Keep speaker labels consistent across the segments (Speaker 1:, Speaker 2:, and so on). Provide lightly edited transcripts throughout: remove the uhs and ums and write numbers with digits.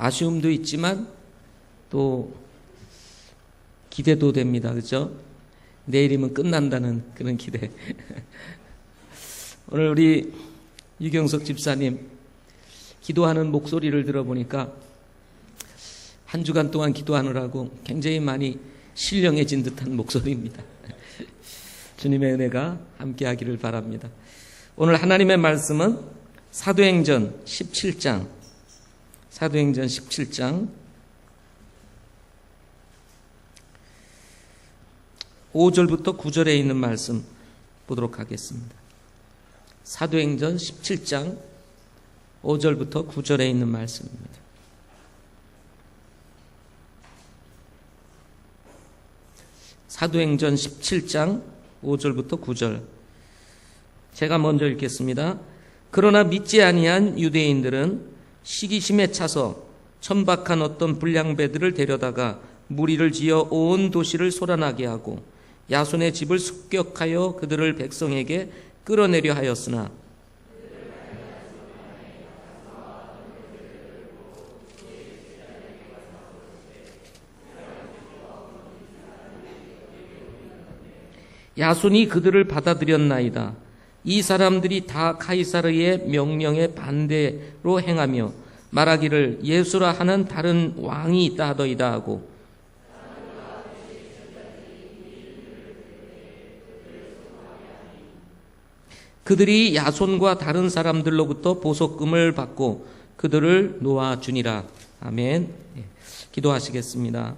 Speaker 1: 아쉬움도 있지만 또 기대도 됩니다. 그렇죠? 내일이면 끝난다는 그런 기대. 오늘 우리 유경석 집사님 기도하는 목소리를 들어보니까 한 주간 동안 기도하느라고 굉장히 많이 신령해진 듯한 목소리입니다. 주님의 은혜가 함께하기를 바랍니다. 오늘 하나님의 말씀은 사도행전 17장 5절부터 9절에 있는 말씀 보도록 하겠습니다. 사도행전 17장 5절부터 9절에 있는 말씀입니다. 사도행전 17장 5절부터 9절. 제가 먼저 읽겠습니다. 그러나 믿지 아니한 유대인들은 시기심에 차서 천박한 어떤 불량배들을 데려다가 무리를 지어 온 도시를 소란하게 하고 야손의 집을 습격하여 그들을 백성에게 끌어내려 하였으나 야손이 그들을 받아들였나이다. 이 사람들이 다 카이사르의 명령에 반대로 행하며 말하기를 예수라 하는 다른 왕이 있다 하더이다 하고 그들이 야손과 다른 사람들로부터 보석금을 받고 그들을 놓아주니라. 아멘. 기도하시겠습니다.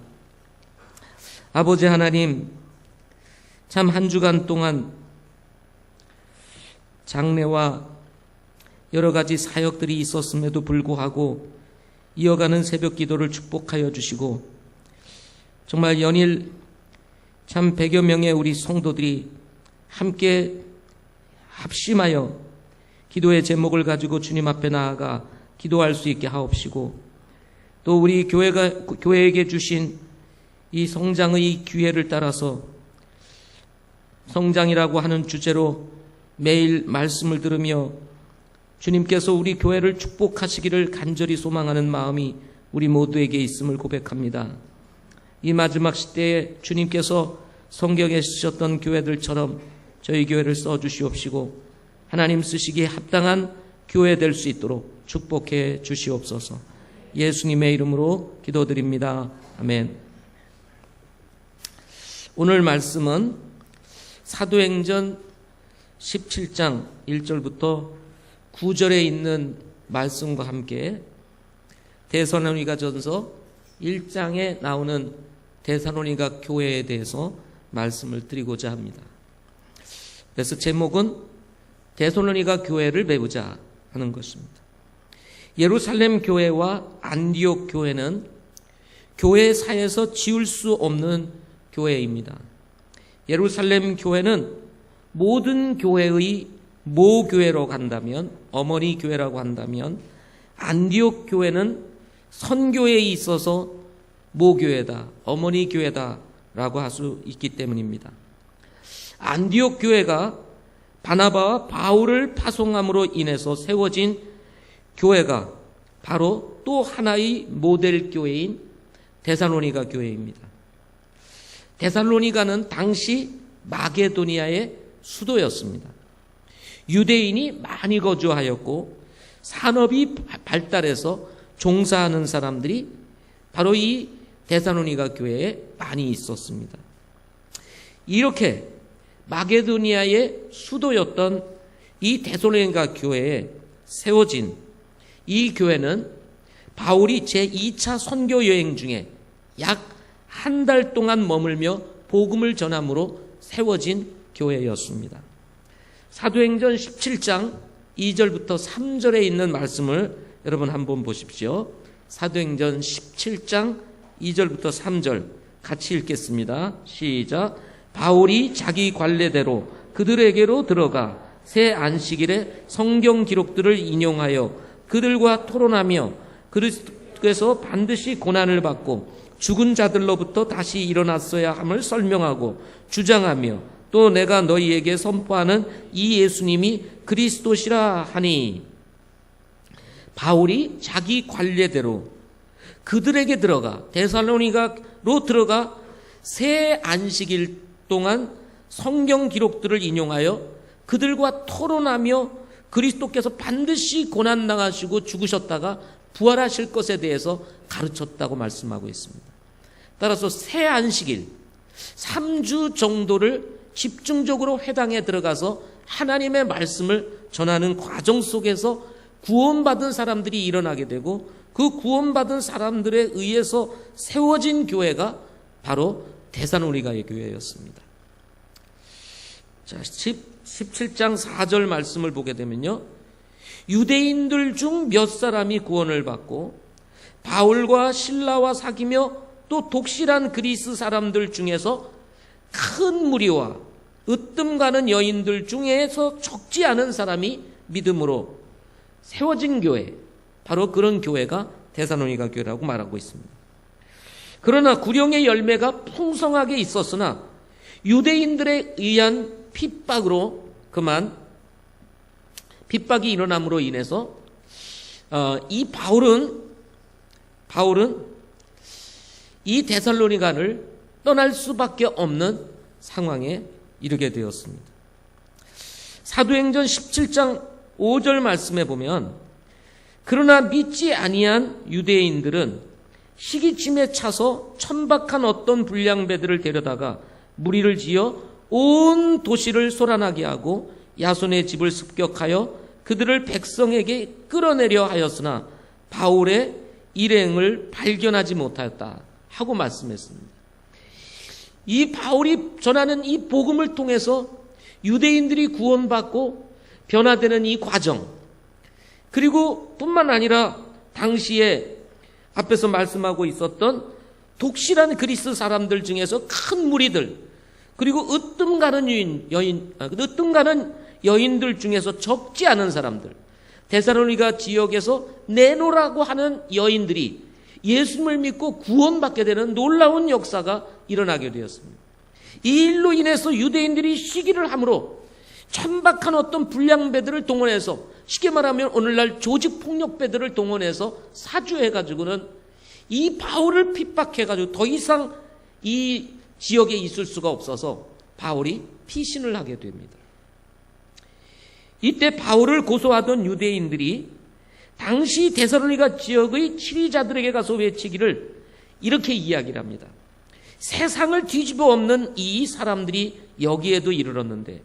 Speaker 1: 아버지 하나님, 참 한 주간 동안 장례와 여러 가지 사역들이 있었음에도 불구하고 이어가는 새벽 기도를 축복하여 주시고 정말 연일 참 100여 명의 우리 성도들이 함께 합심하여 기도의 제목을 가지고 주님 앞에 나아가 기도할 수 있게 하옵시고 또 우리 교회에게 주신 이 성장의 기회를 따라서 성장이라고 하는 주제로 매일 말씀을 들으며 주님께서 우리 교회를 축복하시기를 간절히 소망하는 마음이 우리 모두에게 있음을 고백합니다. 이 마지막 시대에 주님께서 성경에 쓰셨던 교회들처럼 저희 교회를 써주시옵시고 하나님 쓰시기에 합당한 교회 될 수 있도록 축복해 주시옵소서. 예수님의 이름으로 기도드립니다. 아멘. 오늘 말씀은 사도행전 17장 1절부터 9절에 있는 말씀과 함께 데살로니가전서 1장에 나오는 데살로니가 교회에 대해서 말씀을 드리고자 합니다. 그래서 제목은 데살로니가 교회를 배우자 하는 것입니다. 예루살렘 교회와 안디옥 교회는 교회사에서 지울 수 없는 교회입니다. 예루살렘 교회는 모든 교회의 모교회로 간다면, 어머니 교회라고 한다면, 안디옥 교회는 선교에 있어서 모교회다, 어머니 교회다라고 할 수 있기 때문입니다. 안디옥 교회가 바나바와 바울을 파송함으로 인해서 세워진 교회가 바로 또 하나의 모델 교회인 데살로니가 교회입니다. 데살로니가는 당시 마게도니아의 수도였습니다. 유대인이 많이 거주하였고 산업이 발달해서 종사하는 사람들이 바로 이 데살로니가 교회에 많이 있었습니다. 이렇게 마게도니아의 수도였던 이 데살로니가 교회에 세워진 이 교회는 바울이 제2차 선교 여행 중에 약 한 달 동안 머물며 복음을 전함으로 세워진 교회였습니다. 사도행전 17장 2절부터 3절에 있는 말씀을 여러분 한번 보십시오. 사도행전 17장 2절부터 3절 같이 읽겠습니다. 시작. 바울이 자기 관례대로 그들에게로 들어가 새 안식일에 성경 기록들을 인용하여 그들과 토론하며 그리스도께서 반드시 고난을 받고 죽은 자들로부터 다시 일어났어야 함을 설명하고 주장하며 또 내가 너희에게 선포하는 이 예수님이 그리스도시라 하니 바울이 자기 관례대로 그들에게 들어가 데살로니가로 들어가 새 안식일 동안 성경 기록들을 인용하여 그들과 토론하며 그리스도께서 반드시 고난당하시고 죽으셨다가 부활하실 것에 대해서 가르쳤다고 말씀하고 있습니다. 따라서 새 안식일 3주 정도를 집중적으로 회당에 들어가서 하나님의 말씀을 전하는 과정 속에서 구원받은 사람들이 일어나게 되고 그 구원받은 사람들에 의해서 세워진 교회가 바로 데살로니가의 교회였습니다. 자, 17장 4절 말씀을 보게 되면요, 유대인들 중 몇 사람이 구원을 받고 바울과 실라와 사귀며 또 독실한 그리스 사람들 중에서 큰 무리와 으뜸 가는 여인들 중에서 적지 않은 사람이 믿음으로 세워진 교회, 바로 그런 교회가 데살로니가 교회라고 말하고 있습니다. 그러나 구령의 열매가 풍성하게 있었으나 유대인들에 의한 핍박으로 그만 핍박이 일어남으로 인해서 이 바울은 이 데살로니가를 떠날 수밖에 없는 상황에 이르게 되었습니다. 사도행전 17장 5절 말씀에 보면 그러나 믿지 아니한 유대인들은 시기침에 차서 천박한 어떤 불량배들을 데려다가 무리를 지어 온 도시를 소란하게 하고 야손의 집을 습격하여 그들을 백성에게 끌어내려 하였으나 바울의 일행을 발견하지 못하였다 하고 말씀했습니다. 이 바울이 전하는 이 복음을 통해서 유대인들이 구원받고 변화되는 이 과정, 그리고 뿐만 아니라 당시에 앞에서 말씀하고 있었던 독실한 그리스 사람들 중에서 큰 무리들, 그리고 으뜸 가는 여인들 중에서 적지 않은 사람들, 데살로니가 지역에서 네노라고 하는 여인들이 예수님을 믿고 구원받게 되는 놀라운 역사가 일어나게 되었습니다. 이 일로 인해서 유대인들이 시기를 함으로 천박한 어떤 불량배들을 동원해서, 쉽게 말하면 오늘날 조직폭력배들을 동원해서 사주해가지고는 이 바울을 핍박해가지고 더 이상 이 지역에 있을 수가 없어서 바울이 피신을 하게 됩니다. 이때 바울을 고소하던 유대인들이 당시 데살로니가 지역의 치리자들에게 가서 외치기를 이렇게 이야기를 합니다. 세상을 뒤집어 엎는 이 사람들이 여기에도 이르렀는데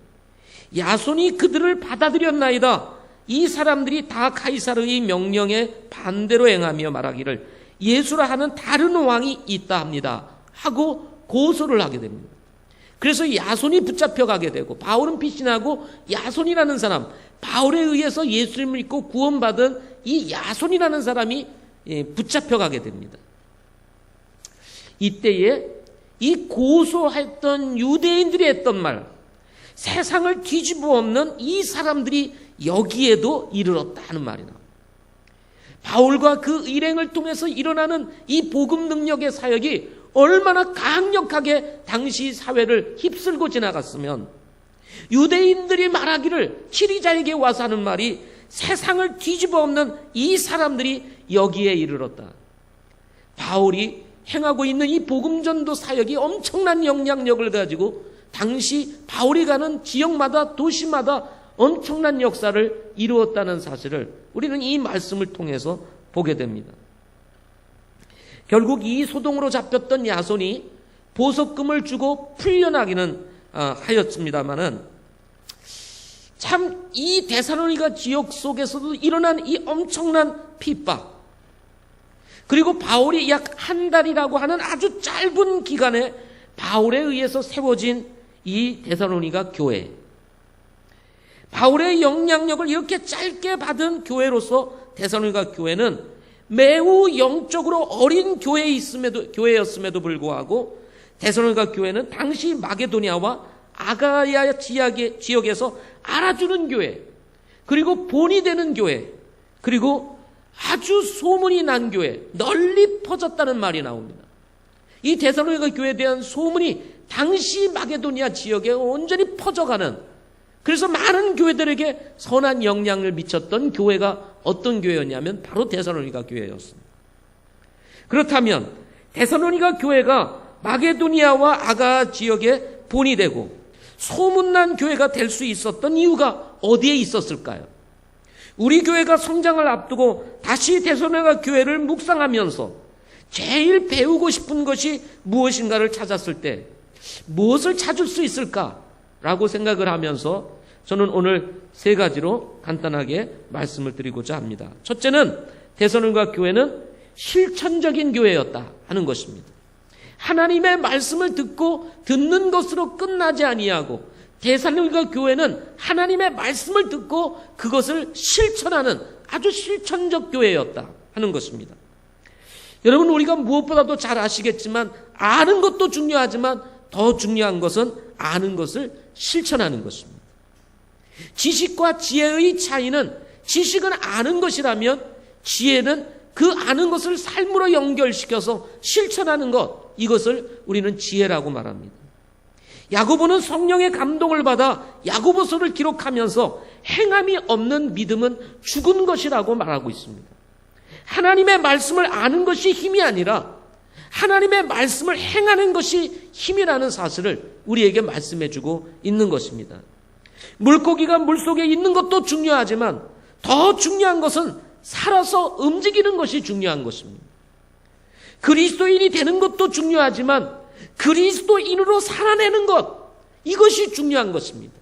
Speaker 1: 야손이 그들을 받아들였나이다. 이 사람들이 다 카이사르의 명령에 반대로 행하며 말하기를 예수라 하는 다른 왕이 있다 합니다 하고 고소를 하게 됩니다. 그래서 야손이 붙잡혀가게 되고 바울은 피신하고 야손이라는 사람, 바울에 의해서 예수를 믿고 구원받은 이 야손이라는 사람이 붙잡혀가게 됩니다. 이때에 이 고소했던 유대인들이 했던 말, 세상을 뒤집어 엎는 이 사람들이 여기에도 이르렀다 하는 말이 나옵니다. 바울과 그 일행을 통해서 일어나는 이 복음 능력의 사역이 얼마나 강력하게 당시 사회를 휩쓸고 지나갔으면, 유대인들이 말하기를 치리자에게 와서 하는 말이 세상을 뒤집어 엎는 이 사람들이 여기에 이르렀다. 바울이 행하고 있는 이 복음전도 사역이 엄청난 영향력을 가지고 당시 바울이 가는 지역마다 도시마다 엄청난 역사를 이루었다는 사실을 우리는 이 말씀을 통해서 보게 됩니다. 결국 이 소동으로 잡혔던 야손이 보석금을 주고 풀려나기는 하였습니다마는 참 이 데살로니가 지역 속에서도 일어난 이 엄청난 핍박, 그리고 바울이 약 한 달이라고 하는 아주 짧은 기간에 바울에 의해서 세워진 이 데살로니가 교회, 바울의 영향력을 이렇게 짧게 받은 교회로서 데살로니가 교회는 매우 영적으로 어린 교회였음에도 불구하고 데살로니가 교회는 당시 마게도니아와 아가야 지역에서 알아주는 교회, 그리고 본이 되는 교회, 그리고 아주 소문이 난 교회, 널리 퍼졌다는 말이 나옵니다. 이 데살로니가 교회에 대한 소문이 당시 마게도니아 지역에 온전히 퍼져가는, 그래서 많은 교회들에게 선한 영향을 미쳤던 교회가 어떤 교회였냐면 바로 데살로니가 교회였습니다. 그렇다면 데살로니가 교회가 마게도니아와 아가 지역의 본이 되고 소문난 교회가 될 수 있었던 이유가 어디에 있었을까요? 우리 교회가 성장을 앞두고 다시 데살로니가 교회를 묵상하면서 제일 배우고 싶은 것이 무엇인가를 찾았을 때 무엇을 찾을 수 있을까라고 생각을 하면서 저는 오늘 세 가지로 간단하게 말씀을 드리고자 합니다. 첫째는 데살로니가 교회는 실천적인 교회였다 하는 것입니다. 하나님의 말씀을 듣는 것으로 끝나지 아니하고 데살로니가 교회는 하나님의 말씀을 듣고 그것을 실천하는 아주 실천적 교회였다 하는 것입니다. 여러분, 우리가 무엇보다도 잘 아시겠지만 아는 것도 중요하지만 더 중요한 것은 아는 것을 실천하는 것입니다. 지식과 지혜의 차이는 지식은 아는 것이라면 지혜는 그 아는 것을 삶으로 연결시켜서 실천하는 것, 이것을 우리는 지혜라고 말합니다. 야고보는 성령의 감동을 받아 야고보서를 기록하면서 행함이 없는 믿음은 죽은 것이라고 말하고 있습니다. 하나님의 말씀을 아는 것이 힘이 아니라 하나님의 말씀을 행하는 것이 힘이라는 사실을 우리에게 말씀해주고 있는 것입니다. 물고기가 물속에 있는 것도 중요하지만 더 중요한 것은 살아서 움직이는 것이 중요한 것입니다. 그리스도인이 되는 것도 중요하지만 그리스도인으로 살아내는 것, 이것이 중요한 것입니다.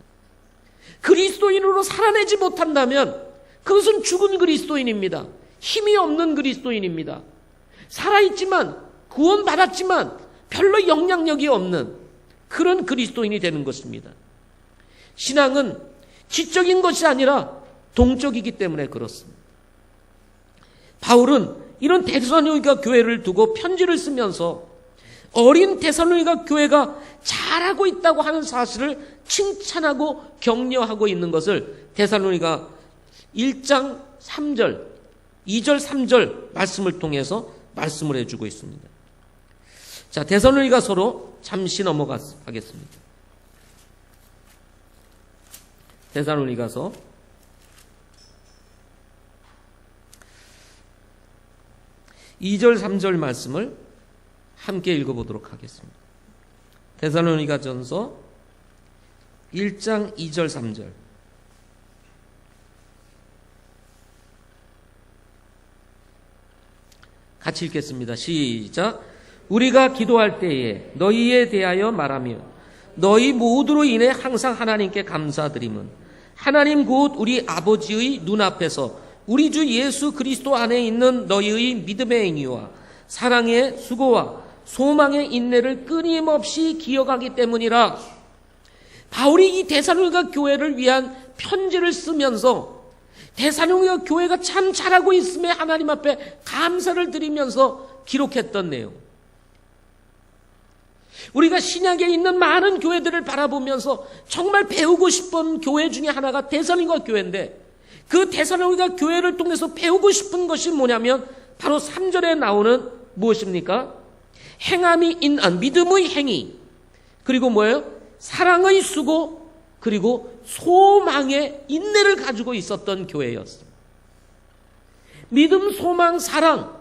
Speaker 1: 그리스도인으로 살아내지 못한다면 그것은 죽은 그리스도인입니다. 힘이 없는 그리스도인입니다. 살아있지만 구원받았지만 별로 영향력이 없는 그런 그리스도인이 되는 것입니다. 신앙은 지적인 것이 아니라 동적이기 때문에 그렇습니다. 바울은 이런 데살로니가 교회를 두고 편지를 쓰면서 어린 데살로니가 교회가 잘하고 있다고 하는 사실을 칭찬하고 격려하고 있는 것을 데살로니가 1장 3절, 2절, 3절 말씀을 통해서 말씀을 해주고 있습니다. 자, 데살로니가서로 잠시 넘어가겠습니다. 데살로니가서 2절, 3절 말씀을 함께 읽어보도록 하겠습니다. 데살로니가전서 1장 2절, 3절. 같이 읽겠습니다. 시작. 우리가 기도할 때에 너희에 대하여 말하며 너희 모두로 인해 항상 하나님께 감사드림은 하나님 곧 우리 아버지의 눈앞에서 우리 주 예수 그리스도 안에 있는 너희의 믿음의 행위와 사랑의 수고와 소망의 인내를 끊임없이 기억하기 때문이라. 바울이 이 데살로니가 교회를 위한 편지를 쓰면서 데살로니가 교회가 참 잘하고 있음에 하나님 앞에 감사를 드리면서 기록했던 내용. 우리가 신약에 있는 많은 교회들을 바라보면서 정말 배우고 싶은 교회 중에 하나가 데살로니가 교회인데 그 데살로니가 교회를 통해서 배우고 싶은 것이 뭐냐면 바로 3절에 나오는 무엇입니까? 믿음의 행위, 그리고 뭐예요? 사랑의 수고, 그리고 소망의 인내를 가지고 있었던 교회였습니다. 믿음, 소망, 사랑,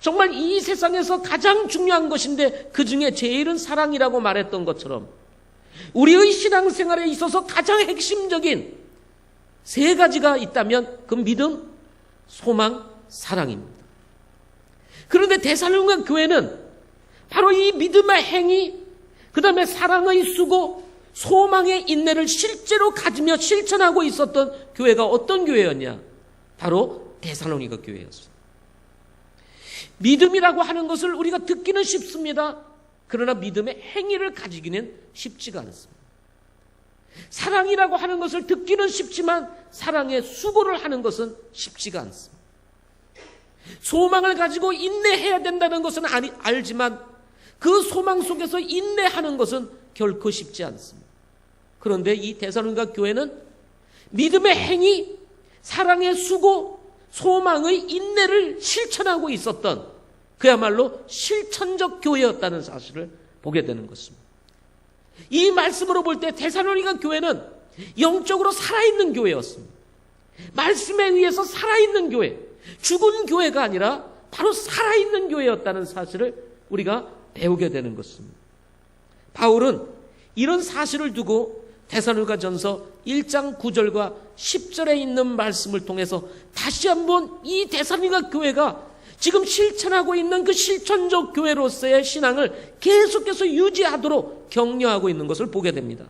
Speaker 1: 정말 이 세상에서 가장 중요한 것인데 그 중에 제일은 사랑이라고 말했던 것처럼 우리의 신앙생활에 있어서 가장 핵심적인 세 가지가 있다면 그 믿음, 소망, 사랑입니다. 그런데 데살로니가 교회는 바로 이 믿음의 행위, 그 다음에 사랑의 수고, 소망의 인내를 실제로 가지며 실천하고 있었던 교회가 어떤 교회였냐? 바로 데살로니가 교회였습니다. 믿음이라고 하는 것을 우리가 듣기는 쉽습니다. 그러나 믿음의 행위를 가지기는 쉽지가 않습니다. 사랑이라고 하는 것을 듣기는 쉽지만 사랑의 수고를 하는 것은 쉽지가 않습니다. 소망을 가지고 인내해야 된다는 것은 알지만 그 소망 속에서 인내하는 것은 결코 쉽지 않습니다. 그런데 이 데살로니가 교회는 믿음의 행위, 사랑의 수고, 소망의 인내를 실천하고 있었던 그야말로 실천적 교회였다는 사실을 보게 되는 것입니다. 이 말씀으로 볼 때 데살로니가 교회는 영적으로 살아있는 교회였습니다. 말씀에 의해서 살아있는 교회, 죽은 교회가 아니라 바로 살아있는 교회였다는 사실을 우리가 배우게 되는 것입니다. 바울은 이런 사실을 두고 데살로니가전서 1장 9절과 10절에 있는 말씀을 통해서 다시 한번 이 데살로니가 교회가 지금 실천하고 있는 그 실천적 교회로서의 신앙을 계속해서 유지하도록 격려하고 있는 것을 보게 됩니다.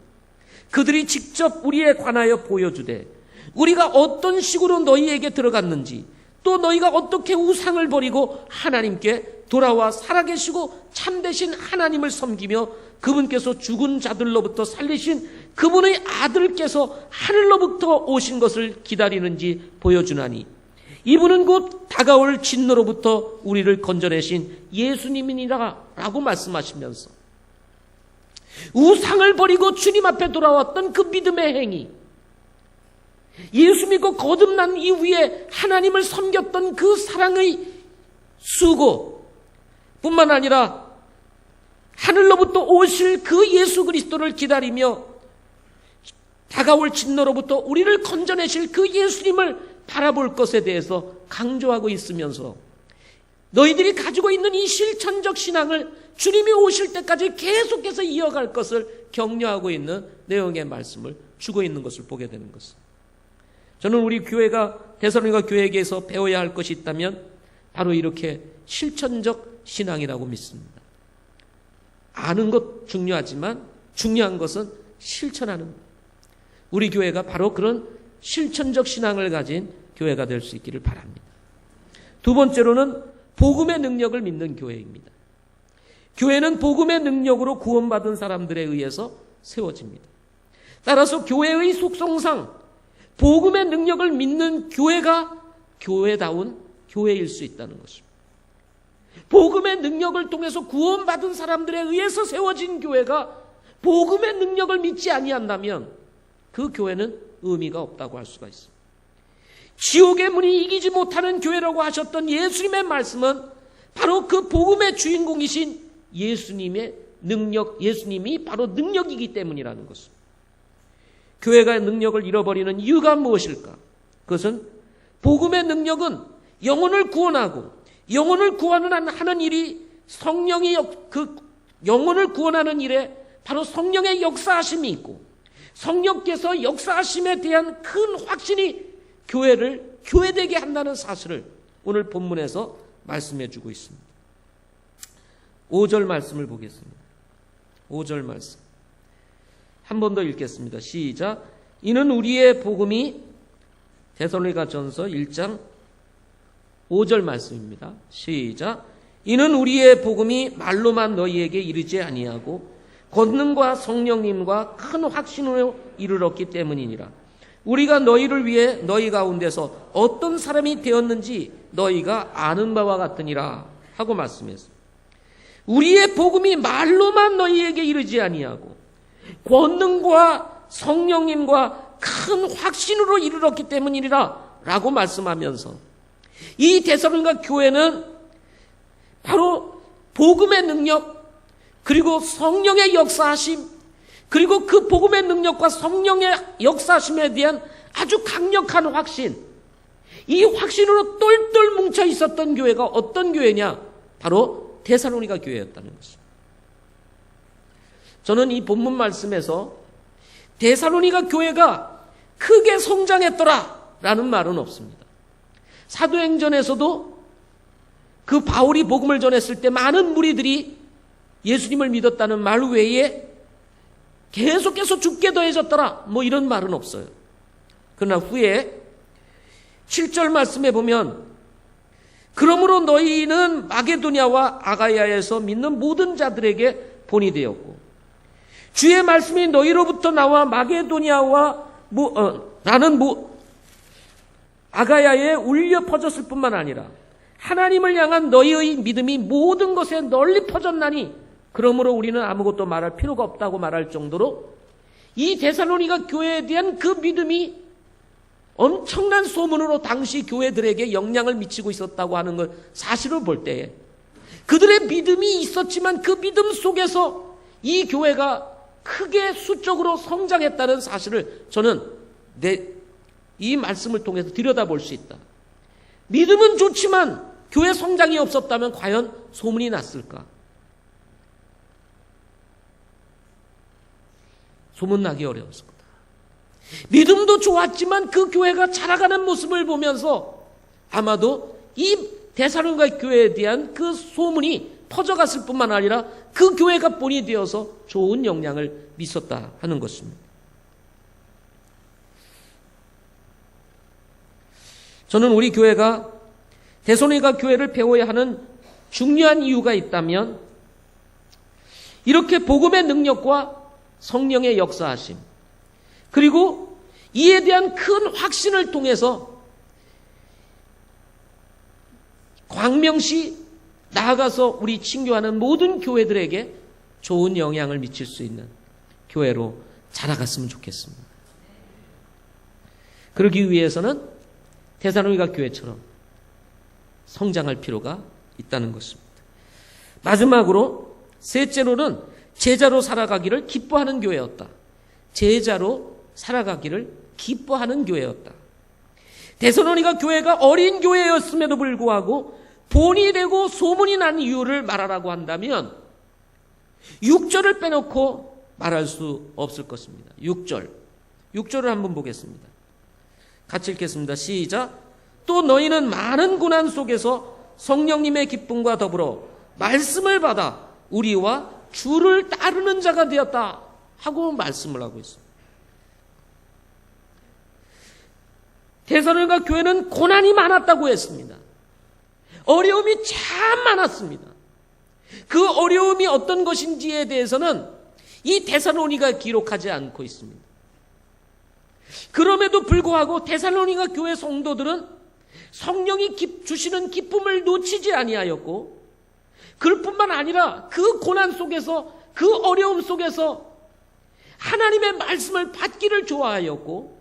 Speaker 1: 그들이 직접 우리에 관하여 보여주되 우리가 어떤 식으로 너희에게 들어갔는지, 또 너희가 어떻게 우상을 버리고 하나님께 돌아와 살아계시고 참되신 하나님을 섬기며 그분께서 죽은 자들로부터 살리신 그분의 아들께서 하늘로부터 오신 것을 기다리는지 보여주나니 이분은 곧 다가올 진노로부터 우리를 건져내신 예수님이니라 라고 말씀하시면서 우상을 버리고 주님 앞에 돌아왔던 그 믿음의 행위, 예수 믿고 거듭난 이후에 하나님을 섬겼던 그 사랑의 수고 뿐만 아니라 하늘로부터 오실 그 예수 그리스도를 기다리며 다가올 진노로부터 우리를 건져내실 그 예수님을 바라볼 것에 대해서 강조하고 있으면서 너희들이 가지고 있는 이 실천적 신앙을 주님이 오실 때까지 계속해서 이어갈 것을 격려하고 있는 내용의 말씀을 주고 있는 것을 보게 되는 것입니다. 저는 우리 교회가 데살로니가 교회에게서 배워야 할 것이 있다면 바로 이렇게 실천적 신앙이라고 믿습니다. 아는 것 중요하지만 중요한 것은 실천하는 것. 우리 교회가 바로 그런 실천적 신앙을 가진 교회가 될 수 있기를 바랍니다. 두 번째로는 복음의 능력을 믿는 교회입니다. 교회는 복음의 능력으로 구원받은 사람들에 의해서 세워집니다. 따라서 교회의 속성상 복음의 능력을 믿는 교회가 교회다운 교회일 수 있다는 것입니다. 복음의 능력을 통해서 구원받은 사람들에 의해서 세워진 교회가 복음의 능력을 믿지 아니한다면 그 교회는 의미가 없다고 할 수가 있습니다. 지옥의 문이 이기지 못하는 교회라고 하셨던 예수님의 말씀은 바로 그 복음의 주인공이신 예수님의 능력, 예수님이 바로 능력이기 때문이라는 것입니다. 교회가 능력을 잃어버리는 이유가 무엇일까? 그것은 복음의 능력은 영혼을 구원하고 영혼을 구원하는 일이 성령이 그 영혼을 구원하는 일에 바로 성령의 역사하심이 있고 성령께서 역사하심에 대한 큰 확신이 교회를 교회되게 한다는 사실을 오늘 본문에서 말씀해 주고 있습니다. 5절 말씀을 보겠습니다. 5절 말씀 한 번 더 읽겠습니다. 시작. 이는 우리의 복음이 데살로니가전서 1장 5절 말씀입니다. 시작. 이는 우리의 복음이 말로만 너희에게 이르지 아니하고 권능과 성령님과 큰 확신으로 이르렀기 때문이니라. 우리가 너희를 위해 너희 가운데서 어떤 사람이 되었는지 너희가 아는 바와 같으니라 하고 말씀했습니다. 우리의 복음이 말로만 너희에게 이르지 아니하고 권능과 성령님과 큰 확신으로 이르렀기 때문이라 라고 말씀하면서 이 데살로니가 교회는 바로 복음의 능력 그리고 성령의 역사하심 그리고 그 복음의 능력과 성령의 역사하심에 대한 아주 강력한 확신, 이 확신으로 똘똘 뭉쳐 있었던 교회가 어떤 교회냐? 바로 데살로니가 교회였다는 것입니다. 저는 이 본문 말씀에서 데살로니가 교회가 크게 성장했더라 라는 말은 없습니다. 사도행전에서도 그 바울이 복음을 전했을 때 많은 무리들이 예수님을 믿었다는 말 외에 계속해서 죽게 더해졌더라 뭐 이런 말은 없어요. 그러나 후에 7절 말씀에 보면 그러므로 너희는 마게도냐와 아가야에서 믿는 모든 자들에게 본이 되었고 주의 말씀이 너희로부터 나와 마게도냐와 아가야에 울려 퍼졌을 뿐만 아니라 하나님을 향한 너희의 믿음이 모든 것에 널리 퍼졌나니 그러므로 우리는 아무것도 말할 필요가 없다고 말할 정도로 이 데살로니가 교회에 대한 그 믿음이 엄청난 소문으로 당시 교회들에게 영향을 미치고 있었다고 하는 걸 사실을 볼 때에 그들의 믿음이 있었지만 그 믿음 속에서 이 교회가 크게 수적으로 성장했다는 사실을 저는 이 말씀을 통해서 들여다볼 수 있다. 믿음은 좋지만 교회 성장이 없었다면 과연 소문이 났을까? 소문나기 어려웠습니다. 믿음도 좋았지만 그 교회가 자라가는 모습을 보면서 아마도 이 데살로니가 교회에 대한 그 소문이 퍼져갔을 뿐만 아니라 그 교회가 본이 되어서 좋은 영향을 미쳤다 하는 것입니다. 저는 우리 교회가 데살로니가 교회를 배워야 하는 중요한 이유가 있다면 이렇게 복음의 능력과 성령의 역사하심, 그리고 이에 대한 큰 확신을 통해서 광명시 나아가서 우리 친교하는 모든 교회들에게 좋은 영향을 미칠 수 있는 교회로 자라갔으면 좋겠습니다. 그러기 위해서는 데살로니가 교회처럼 성장할 필요가 있다는 것입니다. 마지막으로 셋째로는 제자로 살아가기를 기뻐하는 교회였다. 제자로 살아가기를 기뻐하는 교회였다. 데살로니가 교회가 어린 교회였음에도 불구하고 본이 되고 소문이 난 이유를 말하라고 한다면 6절을 빼놓고 말할 수 없을 것입니다. 6절을 한번 보겠습니다. 같이 읽겠습니다. 시작. 또 너희는 많은 고난 속에서 성령님의 기쁨과 더불어 말씀을 받아 우리와 주를 따르는 자가 되었다 하고 말씀을 하고 있습니다. 데살로니가 교회는 고난이 많았다고 했습니다. 어려움이 참 많았습니다. 그 어려움이 어떤 것인지에 대해서는 이 데살로니가 기록하지 않고 있습니다. 그럼에도 불구하고 데살로니가 교회 성도들은 성령이 주시는 기쁨을 놓치지 아니하였고, 그뿐만 아니라 그 고난 속에서, 그 어려움 속에서 하나님의 말씀을 받기를 좋아하였고,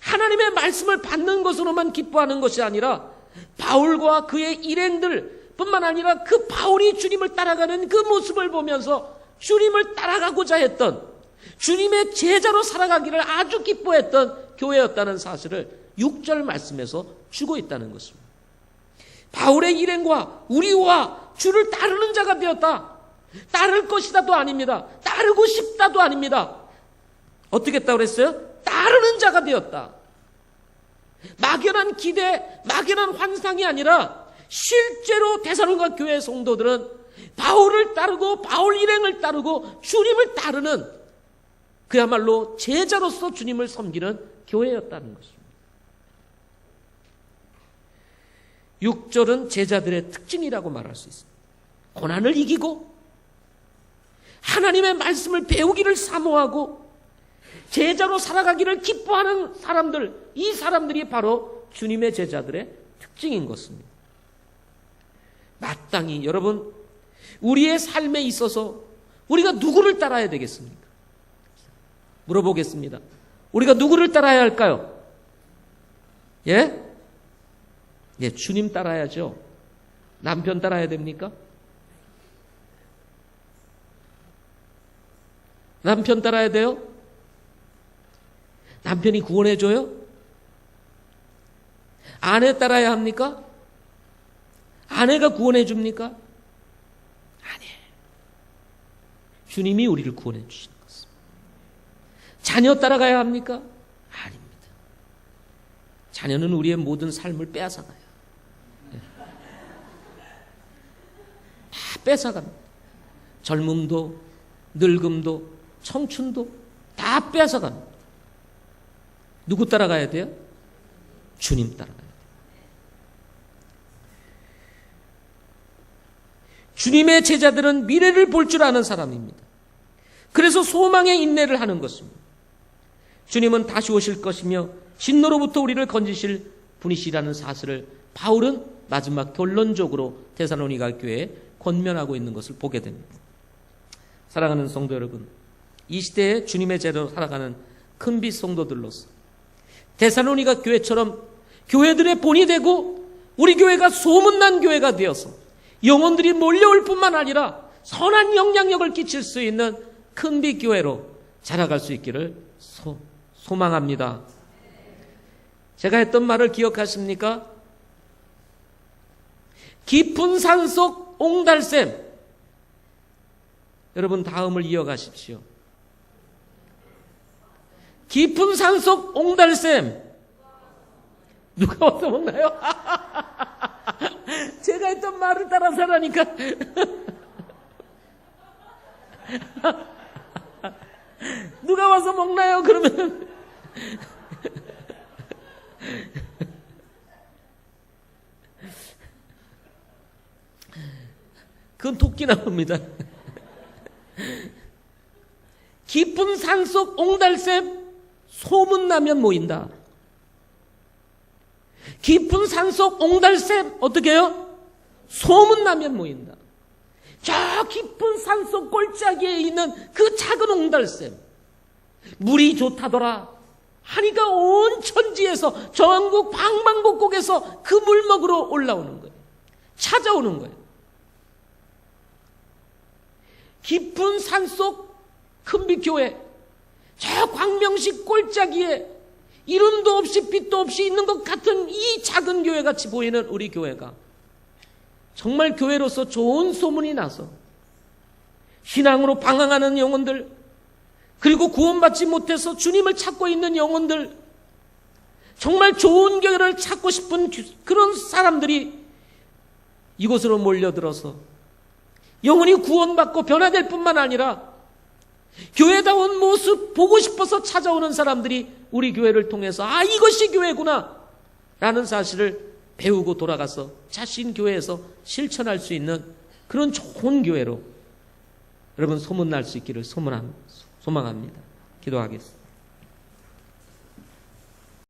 Speaker 1: 하나님의 말씀을 받는 것으로만 기뻐하는 것이 아니라 바울과 그의 일행들 뿐만 아니라 그 바울이 주님을 따라가는 그 모습을 보면서 주님을 따라가고자 했던, 주님의 제자로 살아가기를 아주 기뻐했던 교회였다는 사실을 6절 말씀에서 주고 있다는 것입니다. 바울의 일행과 우리와 주를 따르는 자가 되었다. 따를 것이다도 아닙니다. 따르고 싶다도 아닙니다. 어떻게 했다고 그랬어요? 따르는 자가 되었다. 막연한 기대, 막연한 환상이 아니라 실제로 데살로니가 교회 성도들은 바울을 따르고 바울 일행을 따르고 주님을 따르는 그야말로 제자로서 주님을 섬기는 교회였다는 것입니다. 6절은 제자들의 특징이라고 말할 수 있습니다. 고난을 이기고 하나님의 말씀을 배우기를 사모하고 제자로 살아가기를 기뻐하는 사람들, 이 사람들이 바로 주님의 제자들의 특징인 것입니다. 마땅히 여러분, 우리의 삶에 있어서 우리가 누구를 따라야 되겠습니까? 물어보겠습니다. 우리가 누구를 따라야 할까요? 예? 예, 주님 따라야죠. 남편 따라야 됩니까? 남편 따라야 돼요? 남편이 구원해줘요? 아내 따라야 합니까? 아내가 구원해줍니까? 아니에요. 주님이 우리를 구원해 주시는 것입니다. 자녀 따라가야 합니까? 아닙니다. 자녀는 우리의 모든 삶을 빼앗아가요. 다 뺏어갑니다. 젊음도 늙음도 청춘도 다 뺏어갑니다. 누구 따라가야 돼요? 주님 따라가야 돼요. 주님의 제자들은 미래를 볼 줄 아는 사람입니다. 그래서 소망의 인내를 하는 것입니다. 주님은 다시 오실 것이며 진노로부터 우리를 건지실 분이시라는 사실을 바울은 마지막 결론적으로 데살로니가 교회에 권면하고 있는 것을 보게 됩니다. 사랑하는 성도 여러분, 이 시대에 주님의 제자로 살아가는 큰빛 성도들로서 데살로니가 교회처럼 교회들의 본이 되고 우리 교회가 소문난 교회가 되어서 영혼들이 몰려올 뿐만 아니라 선한 영향력을 끼칠 수 있는 큰빛 교회로 자라갈 수 있기를 소망합니다. 제가 했던 말을 기억하십니까? 깊은 산속 옹달샘. 여러분 다음을 이어가십시오. 깊은 산속 옹달샘. 누가 와서 먹나요? 제가 했던 말을 따라서 하라니까. 누가 와서 먹나요? 그러면 그건 토끼 나옵니다. 깊은 산속 옹달샘, 소문나면 모인다. 깊은 산속 옹달샘, 어떻게 해요? 소문나면 모인다. 저 깊은 산속 골짜기에 있는 그 작은 옹달샘, 물이 좋다더라 하니까 온 천지에서, 전국 방방곡곡에서 그 물 먹으러 올라오는 거예요. 찾아오는 거예요. 깊은 산속 큰빛교회, 저 광명시 골짜기에 이름도 없이 빛도 없이 있는 것 같은 이 작은 교회같이 보이는 우리 교회가 정말 교회로서 좋은 소문이 나서 신앙으로 방황하는 영혼들, 그리고 구원받지 못해서 주님을 찾고 있는 영혼들, 정말 좋은 교회를 찾고 싶은 그런 사람들이 이곳으로 몰려들어서 영혼이 구원받고 변화될 뿐만 아니라 교회다운 모습 보고 싶어서 찾아오는 사람들이 우리 교회를 통해서 아, 이것이 교회구나 라는 사실을 배우고 돌아가서 자신 교회에서 실천할 수 있는 그런 좋은 교회로 여러분 소문날 수 있기를 소망합니다. 기도하겠습니다.